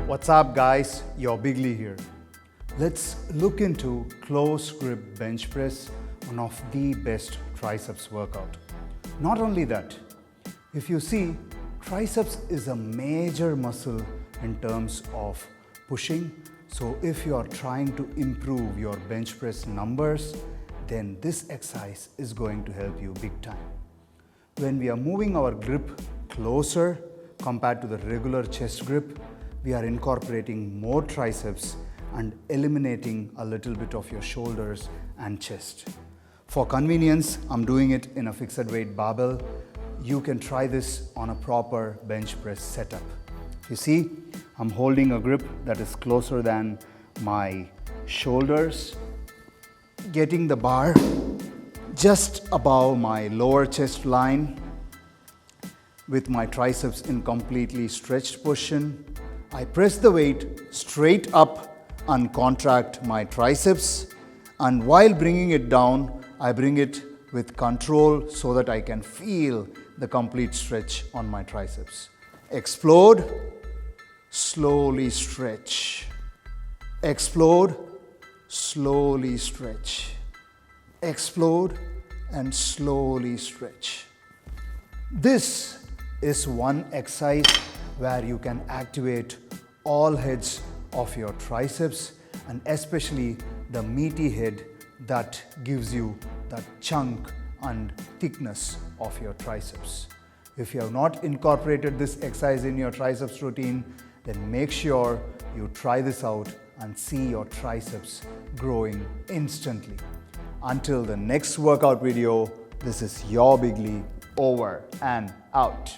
What's up guys, your Biglee here. Let's look into close grip bench press, one of the best triceps workout. Not only that, if you see, triceps is a major muscle in terms of pushing. So if you are trying to improve your bench press numbers, then this exercise is going to help you big time. When we are moving our grip closer compared to the regular chest grip, we are incorporating more triceps and eliminating a little bit of your shoulders and chest. For convenience, I'm doing it in a fixed weight barbell. You can try this on a proper bench press setup. You see, I'm holding a grip that is closer than my shoulders, getting the bar just above my lower chest line with my triceps in completely stretched position. I press the weight straight up and contract my triceps, and while bringing it down, I bring it with control so that I can feel the complete stretch on my triceps. Explode, slowly stretch. Explode, slowly stretch. Explode and slowly stretch. This is one exercise where you can activate all heads of your triceps, and especially the meaty head that gives you that chunk and thickness of your triceps. If you have not incorporated this exercise in your triceps routine, then make sure you try this out and see your triceps growing instantly. Until the next workout video, this is your Biglee, over and out.